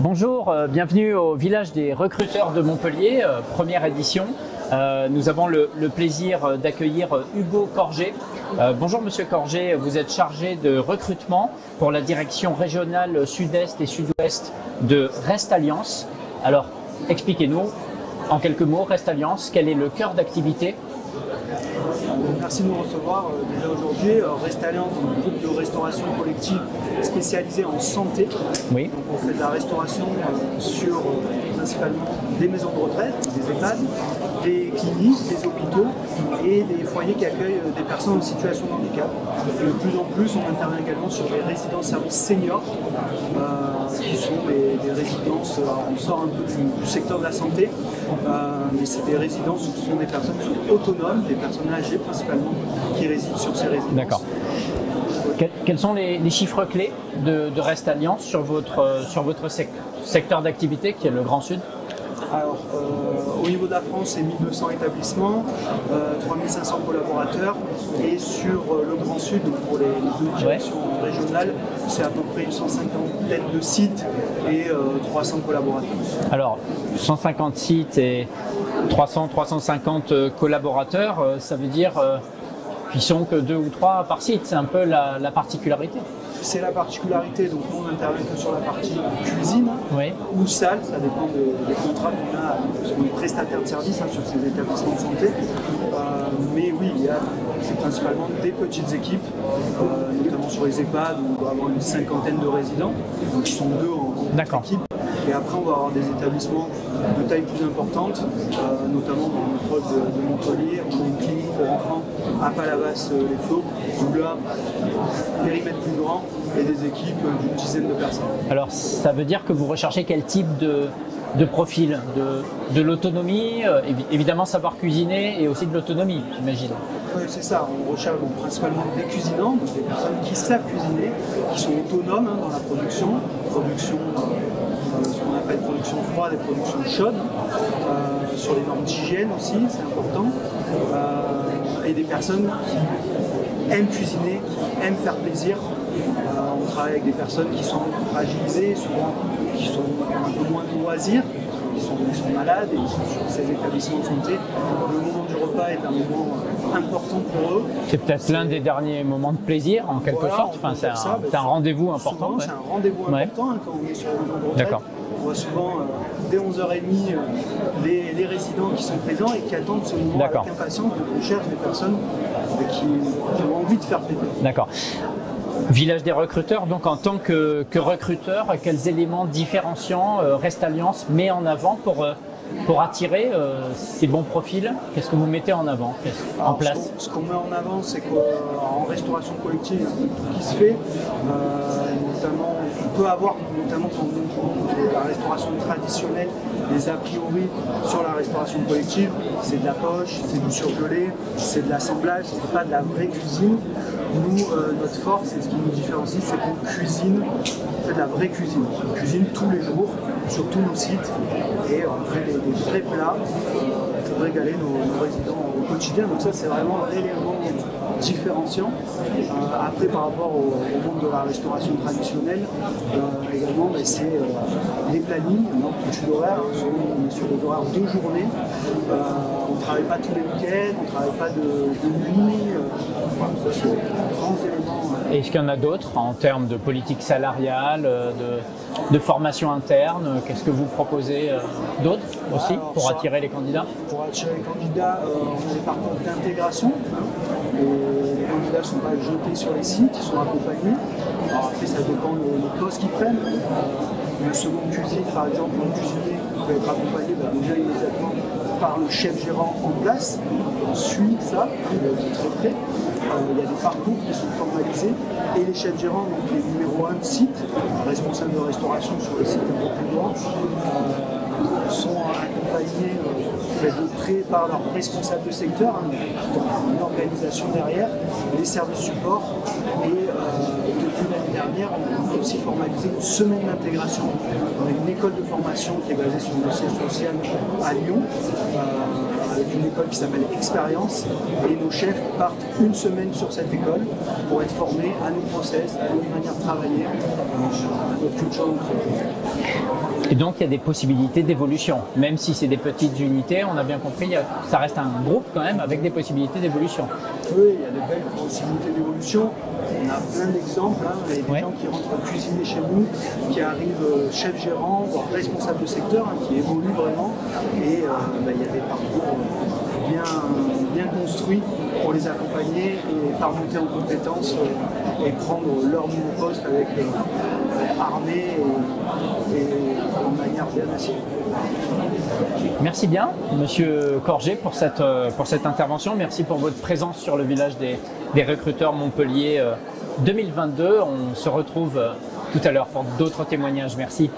Bonjour, bienvenue au village des recruteurs de Montpellier, première édition. Nous avons le plaisir d'accueillir Hugo Corget. Bonjour Monsieur Corget, vous êtes chargé de recrutement pour la direction régionale sud-est et sud-ouest de Restalliance. Alors, expliquez-nous en quelques mots, Restalliance, quel est le cœur d'activité? Merci de nous recevoir déjà aujourd'hui. Restalliance, un groupe de restauration collective spécialisé en santé. Oui. Donc on fait de la restauration sur principalement des maisons de retraite, des EHPAD, des cliniques, des hôpitaux et des foyers qui accueillent des personnes en situation de handicap. Et de plus en plus, on intervient également sur des résidences services seniors, qui sont des résidences, on sort un peu du secteur de la santé, mais c'est des résidences où ce sont des personnes autonomes, des personnes âgées principalement, qui résident sur ces résidences. D'accord. Quels sont les chiffres clés de Restalliance sur votre secteur d'activité qui est le Grand Sud? Alors, au niveau de la France, c'est 1200 établissements, 3500 collaborateurs, et sur le Grand Sud, donc pour les deux directions régionales, c'est à peu près une 150 de sites et 300 collaborateurs. Alors, 150 sites et 300-350 collaborateurs, ça veut dire qu'ils sont que 2 ou 3 par site, c'est un peu la particularité. C'est la particularité, donc nous on intervient que sur la partie cuisine, oui, ou salle, ça dépend des contrats qu'on a, parce qu'on est prestataire de service sur ces établissements de santé. Mais oui, c'est principalement des petites équipes, notamment sur les EHPAD, où on va avoir une cinquantaine de résidents, donc ils sont 2 en équipe. Et après, on va avoir des établissements de taille plus importante, notamment dans le proche de Montpellier. On a une clinique pour enfants à Palavas-les-Flots, où là, périmètre plus grand et des équipes d'une dizaine de personnes. Alors, ça veut dire que vous recherchez quel type de profil? De l'autonomie, évidemment savoir cuisiner et aussi de l'autonomie, j'imagine. Oui, c'est ça. On recherche principalement des cuisinants, donc des personnes qui savent cuisiner, qui sont autonomes dans la production, ce qu'on appelle production froide et production chaude, sur les normes d'hygiène aussi, c'est important, et des personnes qui aiment cuisiner, qui aiment faire plaisir. On travaille avec des personnes qui sont fragilisées, souvent qui sont un peu moins de loisirs, qui sont malades et qui sont sur ces établissements de santé. Le moment du repas est un moment important pour eux. C'est peut-être l'un des derniers moments de plaisir en quelque sorte. Enfin, c'est un rendez-vous important. C'est un rendez-vous important quand on est sur le moment de repas. D'accord. On voit souvent dès 11h30 les résidents qui sont présents et qui attendent ce moment avec impatience. Donc on cherche des personnes qui ont envie de faire plaisir. D'accord. Village des recruteurs, donc en tant que recruteur, quels éléments différenciants Restalliance met en avant pour attirer ces bons profils? Qu'est-ce que vous mettez en avant, en place? Ce qu'on met en avant, c'est qu'en restauration collective, qui se fait, notamment, on peut avoir, notamment quand on la restauration traditionnelle, des a priori sur la restauration collective, c'est de la poche, c'est du surgelé, c'est de l'assemblage, c'est pas de la vraie cuisine. Nous, notre force, et ce qui nous différencie, c'est qu'on cuisine, on fait de la vraie cuisine. On cuisine tous les jours, sur tous nos sites, et on fait des vrais plats pour régaler nos résidents au quotidien. Donc ça, c'est vraiment un élément différenciant. Après, par rapport au monde de la restauration traditionnelle, également, c'est les plannings, l'amplitude horaire. On est sur des horaires de journée. On ne travaille pas tous les week-ends, on ne travaille pas de nuit. C'est grands éléments. Est-ce qu'il y en a d'autres en termes de politique salariale, de formation interne? Qu'est-ce que vous proposez d'autres aussi pour attirer les candidats? Pour attirer les candidats, on a des parcours d'intégration. Les candidats ne sont pas jetés sur les sites, ils sont accompagnés. Alors après, ça dépend le poste qu'ils prennent. Une seconde cuisine, par exemple, un cuisinier peut être accompagné déjà immédiatement par le chef gérant en place. On suit ça de très près. Il y a des parcours qui sont formalisés et les chefs gérants, donc les numéros 1 de site, responsables de restauration sur les sites un peu plus grands, sont accompagnés de près par leurs responsables de secteur, une organisation derrière, les services support. Et depuis l'année dernière, on a aussi formalisé une semaine d'intégration. On a une école de formation qui est basée sur le siège social à Lyon, avec une école qui s'appelle Expérience. Et nos chefs partent une semaine sur cette école pour être formés à nos process, à nos manières de travailler, à notre culture d'entreprise. Et donc il y a des possibilités d'évolution, même si c'est des petites unités, on a bien compris, ça reste un groupe quand même avec des possibilités d'évolution. Oui, il y a de belles possibilités d'évolution. On a plein d'exemples. Il y a des gens qui rentrent cuisiner chez nous, qui arrivent chef-gérant, voire responsable de secteur, qui évoluent vraiment. Et il y a des parcours bien construits pour les accompagner et faire monter en compétences et prendre leur nouveau poste avec armée et de manière bien assise. Merci bien, Monsieur Corgé, pour cette intervention. Merci pour votre présence sur le village des recruteurs Montpellier 2022. On se retrouve tout à l'heure pour d'autres témoignages. Merci.